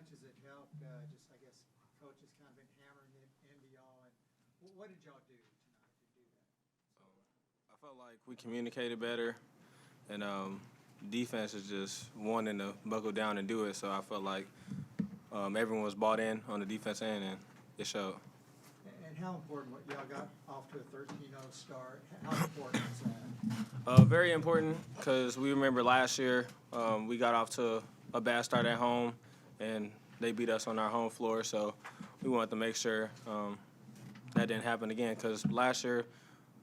much has it helped? Just, I guess, coach has kind of been hammering it into y'all. And what did y'all do tonight to do that? I felt like we communicated better, and defense is just wanting to buckle down and do it. So I felt like everyone was bought in on the defense end, and it showed. And how important, what y'all got off to a 13-0 start, how important is that? Very important because we remember last year we got off to a bad start at home, and they beat us on our home floor. So we wanted to make sure that didn't happen again because last year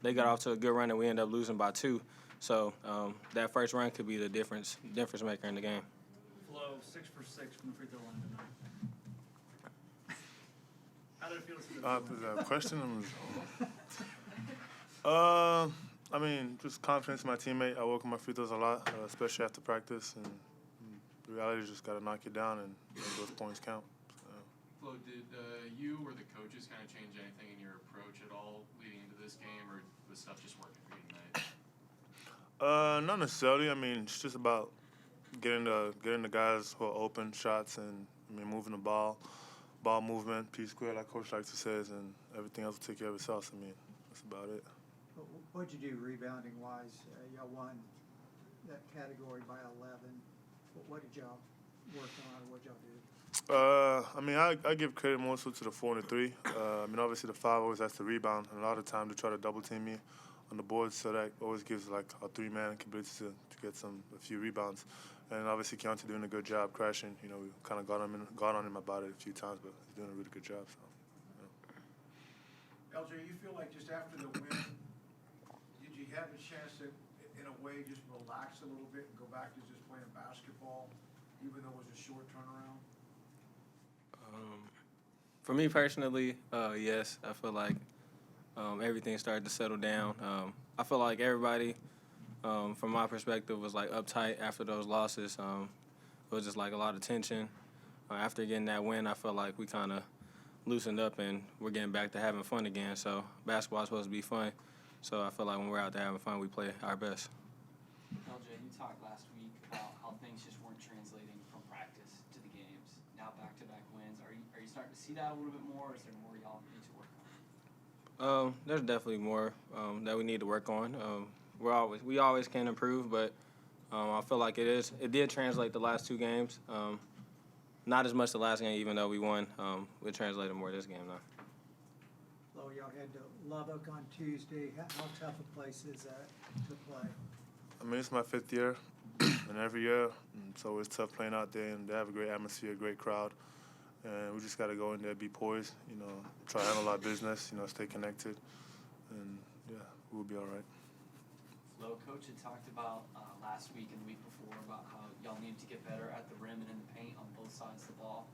they got off to a good run and we ended up losing by 2. So that first run could be the difference maker in the game. Flo, 6 for 6 from the free throw line tonight. How did it feel to see the Is that a question? I mean, just confidence in my teammate. I work on my free throws a lot, especially after practice. And the reality is just got to knock it down and those points count. So. Flo, did you or the coaches kind of change anything in your approach at all leading into this game, or was stuff just working for you tonight? Not necessarily. I mean, it's just about getting the guys who are open shots and moving the ball movement, P squared, like Coach likes to says, and everything else will take care of itself. I mean, that's about it. What'd you do rebounding-wise? Y'all won that category by 11. What did y'all work on? What did y'all do? I mean, I give credit more so to the 4 and the 3. I mean, obviously the 5 always has to rebound, and a lot of time they try to double team me on the board, so that always gives like a 3-man ability to get a few rebounds. And obviously Keontae doing a good job crashing. You know, we kind of got on him about it a few times, but he's doing a really good job. So, LJ, you feel like just after the win, did you have a chance to, in a way, just relax a little bit and go back to just playing basketball, even though it was a short turnaround? For me personally, yes. I feel like everything started to settle down. I feel like everybody, from my perspective, was like uptight after those losses. It was just like a lot of tension. After getting that win, I felt like we kind of loosened up and we're getting back to having fun again. So basketball is supposed to be fun. So I feel like when we're out there having fun, we play our best. LJ, you talked last week about how things just weren't translating from practice to the games. Now back-to-back wins. Are you starting to see that a little bit more, or is there more y'all need to work on? There's definitely more that we need to work on. We always can improve, but I feel like it did translate the last 2 games. Not as much the last game, even though we won. It translated more this game, though. Flo, y'all head to Lubbock on Tuesday. How tough a place is that to play? I mean, it's my 5th year, and every year, it's always tough playing out there, and they have a great atmosphere, a great crowd. And we just got to go in there, be poised, try to handle our business, stay connected, and, yeah, we'll be all right. Flo, Coach had talked about last week and the week before about how y'all needed to get better at the rim and in the paint on both sides of the ball.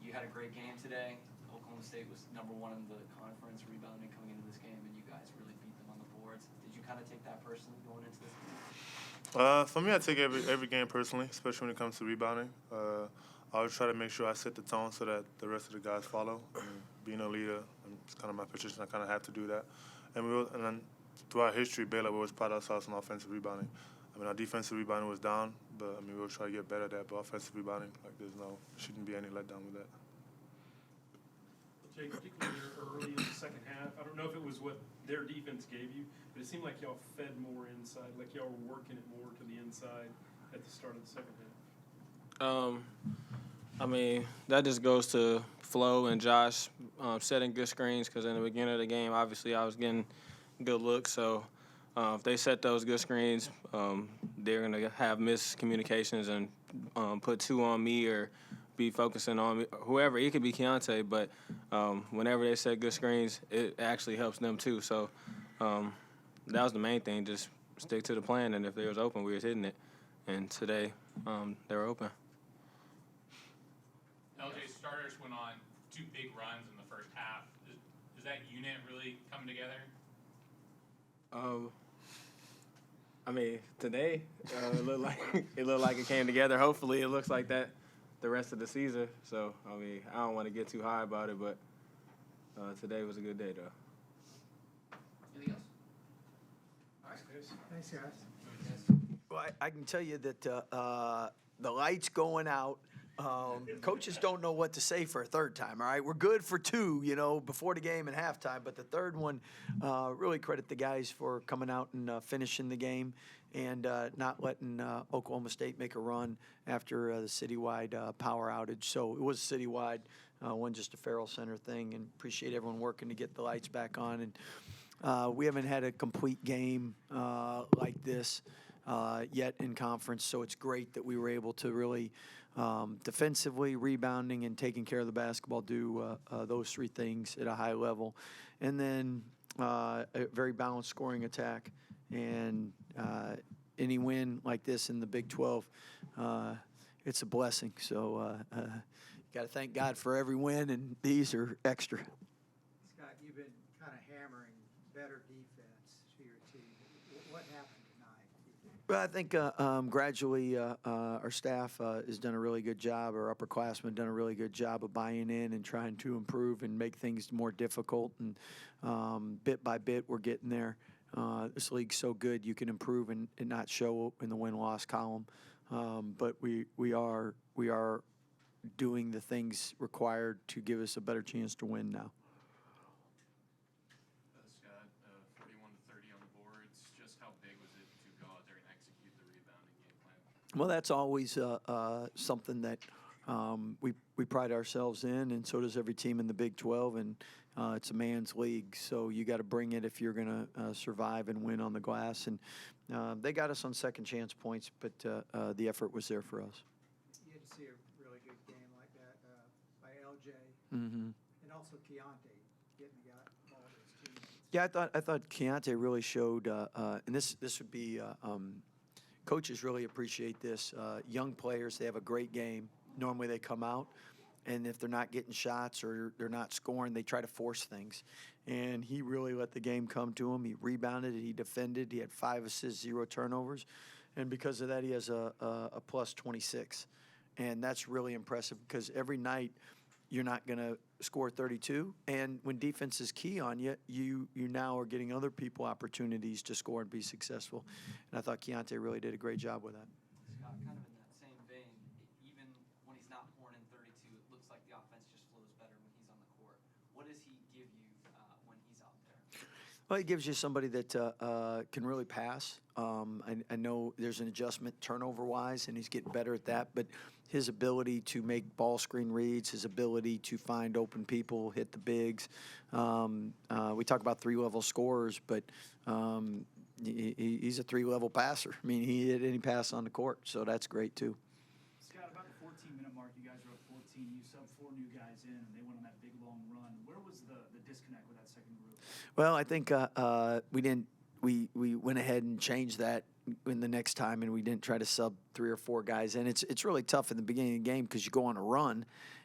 You had a great game today. Oklahoma State was #1 in the conference rebounding coming into this game, and you guys really beat them on the boards. Did you kind of take that personally going into this game? For me, I take every game personally, especially when it comes to rebounding. I always try to make sure I set the tone so that the rest of the guys follow. Being a leader, it's kind of my position. I kind of have to do that. And then throughout history, Baylor, we always pride ourselves on offensive rebounding. I mean, our defensive rebounding was down, but I mean, we'll try to get better at that. But offensive rebounding, shouldn't be any letdown with that. Jake, particularly early in the second half, I don't know if it was what their defense gave you, but it seemed like y'all fed more inside, like y'all were working it more to the inside at the start of the second half. I mean, that just goes to Flo and Josh setting good screens, because in the beginning of the game, obviously, I was getting good looks. So if they set those good screens, they're going to have miscommunications and put 2 on me or be focusing on me, whoever. It could be Keontae, but whenever they set good screens, it actually helps them too. So that was the main thing, just stick to the plan, and if they was open, we was hitting it. And today, they were open. LJ, starters went on 2 big runs in the first half. Does that unit really come together? I mean, today it looked like it came together. Hopefully, it looks like that the rest of the season. So, I mean, I don't want to get too high about it, but today was a good day, though. Anything else? All right, guys. Thanks, guys. Well, I can tell you that the lights going out Coaches don't know what to say for a third time, all right? We're good for two, before the game and halftime, but the third one, really credit the guys for coming out and finishing the game and not letting Oklahoma State make a run after the citywide power outage. So it was citywide, wasn't just a Farrell Center thing, and appreciate everyone working to get the lights back on. And we haven't had a complete game like this yet in conference, so it's great that we were able to really defensively, rebounding, and taking care of the basketball do those three things at a high level. And then a very balanced scoring attack. And any win like this in the Big 12, it's a blessing. So you got to thank God for every win, and these are extra. Scott, you've been kind of hammering better defense to your team. What happened tonight? Well, I think gradually our staff has done a really good job. Our upperclassmen done a really good job of buying in and trying to improve and make things more difficult. And bit by bit, we're getting there. This league's so good, you can improve and not show in the win-loss column. But we are doing the things required to give us a better chance to win now. Scott, 41 to 30 on the boards. Just how big was it to go out there and execute the rebounding game plan? Well, that's always something that we pride ourselves in, and so does every team in the Big 12. And it's a man's league, so you got to bring it if you're going to survive and win on the glass. And they got us on second chance points, but the effort was there for us. You had to see a really good game like that by LJ, Mm-hmm. and also Keontae getting the ball to his teammates. Yeah, I thought Keontae really showed, and this would be coaches really appreciate this. Young players, they have a great game. Normally they come out, and if they're not getting shots or they're not scoring, they try to force things. And he really let the game come to him. He rebounded, he defended, he had 5 assists, 0 turnovers. And because of that, he has a plus 26. And that's really impressive because every night you're not going to score 32. And when defense is key on you, you now are getting other people opportunities to score and be successful. And I thought Keontae really did a great job with that. Scott, kind of in that same vein, even when he's not pouring in 32, it looks like the offense just flows better when he's on the court. What does he give you when he's out there? Well, he gives you somebody that can really pass. I know there's an adjustment turnover-wise, and he's getting better at that. But his ability to make ball screen reads, his ability to find open people, hit the bigs. We talk about 3-level scorers, but he's a 3-level passer. I mean, he hit any pass on the court, so that's great too. Scott, about the 14-minute mark, you guys were up 14. You subbed 4 new guys in, and they went on that big long run. Where was the disconnect with that second group? Well, I think we didn't. We went ahead and changed that in the next time, and we didn't try to sub 3 or 4 guys. And it's really tough in the beginning of the game because you go on a run,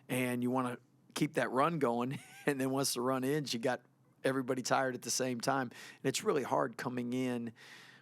and you want to keep that run going. And then once the run ends, you got everybody tired at the same time. And it's really hard coming in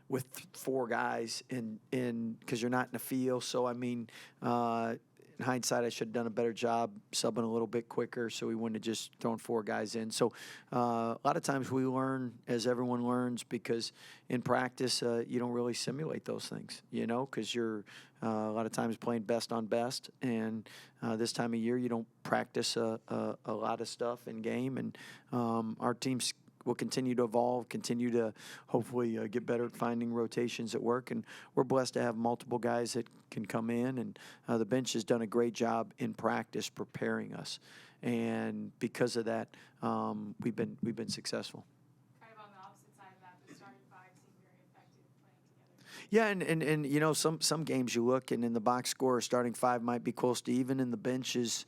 with 4 guys in because you're not in the field. So I mean, in hindsight, I should have done a better job subbing a little bit quicker, so we wouldn't have just thrown 4 guys in. So a lot of times we learn as everyone learns because in practice you don't really simulate those things, because you're a lot of times playing best on best, and this time of year you don't practice a lot of stuff in game, and our teams will continue to evolve, continue to hopefully get better at finding rotations at work. And we're blessed to have multiple guys that can come in. And the bench has done a great job in practice preparing us. And because of that, we've been successful. Kind of on the opposite side of that, the starting 5 seem very effective playing together. Yeah, and some games you look, and in the box score, starting 5 might be close to even, and the bench is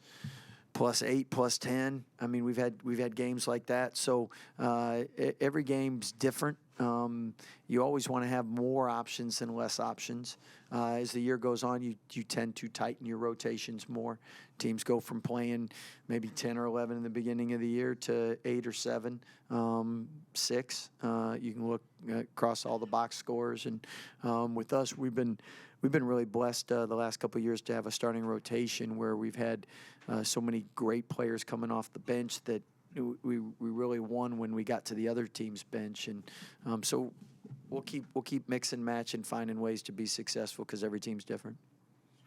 +8, +10. I mean, we've had games like that. So every game's different. You always want to have more options than less options. As the year goes on, you tend to tighten your rotations more. Teams go from playing maybe 10 or 11 in the beginning of the year to 8 or 7, 6. You can look across all the box scores, and with us, we've been really blessed the last couple of years to have a starting rotation where we've had so many great players coming off the bench that we really won when we got to the other team's bench, and so we'll keep mix and match and finding ways to be successful because every team's different.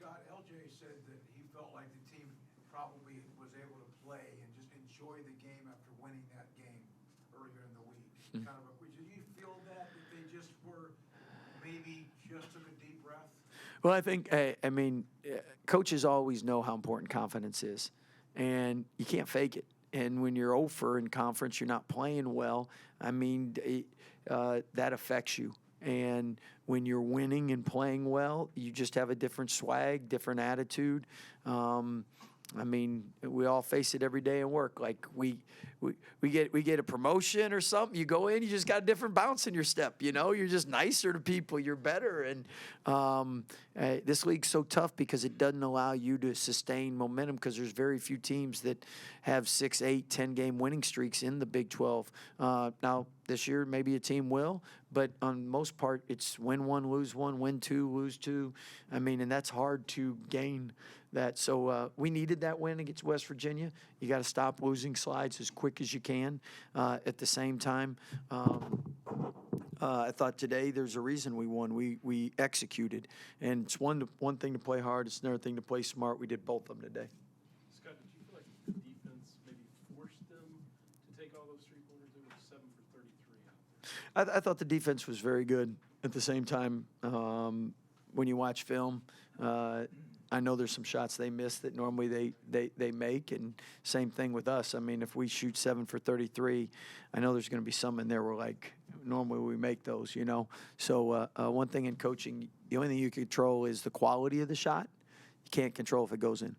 Scott, LJ said that he felt like the team probably was able to play and just enjoy the game after winning that game earlier in the week. Kind of, did you feel that they just were, maybe just took a deep breath? Well, I think, I mean, coaches always know how important confidence is, and you can't fake it. And when you're over in conference, you're not playing well. I mean, that affects you. And when you're winning and playing well, you just have a different swag, different attitude. I mean, we all face it every day in work. Like we get a promotion or something. You go in, you just got a different bounce in your step. You know, you're just nicer to people. You're better. And this league's so tough because it doesn't allow you to sustain momentum because there's very few teams that have 6, 8, 10-game winning streaks in the Big 12. Now this year maybe a team will, but on most part it's win 1, lose 1, win 2, lose 2. I mean, and that's hard to gain that. So we needed that win against West Virginia. You got to stop losing slides as quick as you can. At the same time, I thought today there's a reason we won. We executed, and it's one thing to play hard. It's another thing to play smart. We did both of them today. Scott, did you feel like the defense maybe forced them to take all those three-pointers? It was 7 for 33 out there. I thought the defense was very good. At the same time, when you watch film, I know there's some shots they miss that normally they make, and same thing with us. I mean, if we shoot 7 for 33, I know there's going to be some in there where, like, normally we make those, you know. So one thing in coaching, the only thing you can control is the quality of the shot. You can't control if it goes in.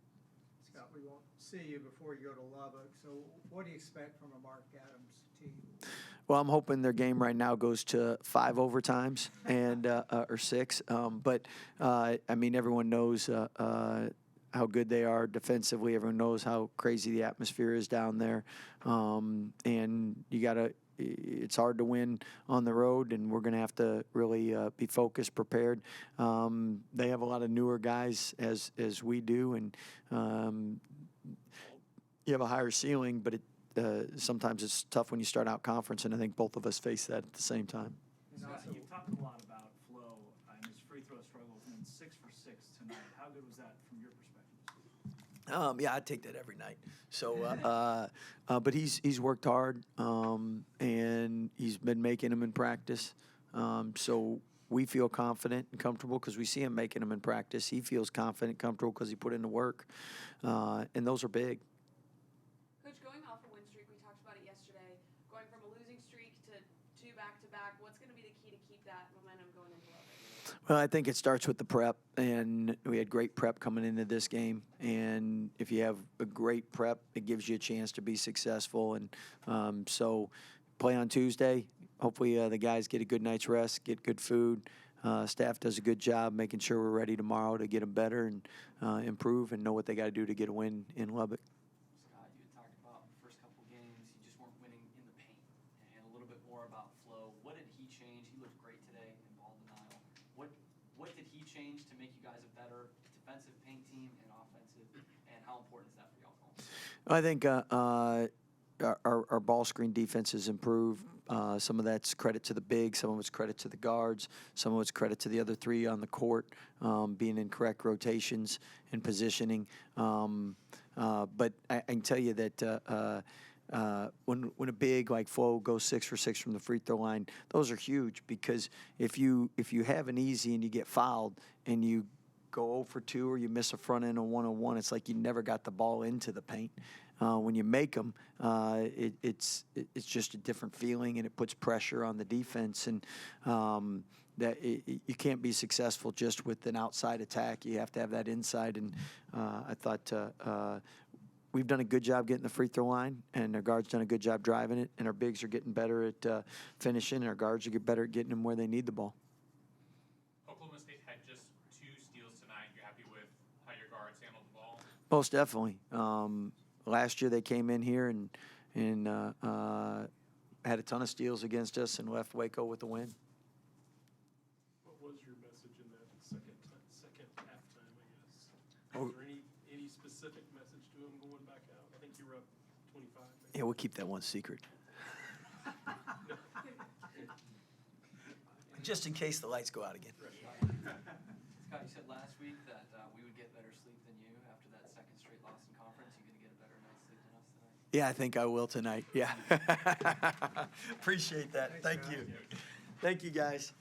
Scott, we won't see you before you go to Lubbock, so what do you expect from a Mark Adams team? Well, I'm hoping their game right now goes to 5 overtimes and or 6. But I mean, everyone knows how good they are defensively. Everyone knows how crazy the atmosphere is down there, and you gotta. It's hard to win on the road, and we're going to have to really be focused, prepared. They have a lot of newer guys as we do, and you have a higher ceiling, but sometimes it's tough when you start out conference, and I think both of us face that at the same time. Scott, you've talked a lot about Flo and his free throw struggles, and then 6 for 6 tonight. How good was that from your perspective? Yeah, I'd take that every night. So, but he's worked hard, and he's been making them in practice. So we feel confident and comfortable because we see him making them in practice. He feels confident, comfortable because he put in the work, and those are big. Coach, going off a win streak, we talked about it yesterday, going from a losing streak to 2 back-to-back, what's going to be the key to keep that momentum going into Lubbock? Well, I think it starts with the prep, and we had great prep coming into this game. And if you have a great prep, it gives you a chance to be successful. And so play on Tuesday. Hopefully the guys get a good night's rest, get good food. Staff does a good job making sure we're ready tomorrow to get them better and improve and know what they got to do to get a win in Lubbock. Scott, you had talked about the first couple games, you just weren't winning in the paint. And a little bit more about Flo. What did he change? He looked great today in ball denial. What did he change to make you guys a better defensive paint team and offensive? And how important is that for y'all? I think our ball screen defense has improved. Some of that's credit to the big, some of it's credit to the guards, some of it's credit to the other 3 on the court, being in correct rotations and positioning. But I can tell you that when a big like Flo goes 6 for 6 from the free throw line, those are huge because if you have an easy and you get fouled and you go 0 for 2 or you miss a front end on 1-on-1, it's like you never got the ball into the paint. When you make them, it's just a different feeling, and it puts pressure on the defense. And you can't be successful just with an outside attack. You have to have that inside. And I thought we've done a good job getting the free throw line, and our guards done a good job driving it, and our bigs are getting better at finishing, and our guards are getting better at getting them where they need the ball. Oklahoma State had just 2 steals tonight. You happy with how your guards handled the ball? Most definitely. Last year they came in here and had a ton of steals against us and left Waco with the win. What was your message in that second halftime, I guess? Oh. Was there any specific message to him going back out? I think you were up 25. Maybe. Yeah, we'll keep that one secret. Just in case the lights go out again. Scott, you said last week that we would get better sleep than you after that Boston Conference, you gonna get a better night's sleep than us tonight? Yeah, I think I will tonight. Yeah. Appreciate that. Thank you. Thank you, guys.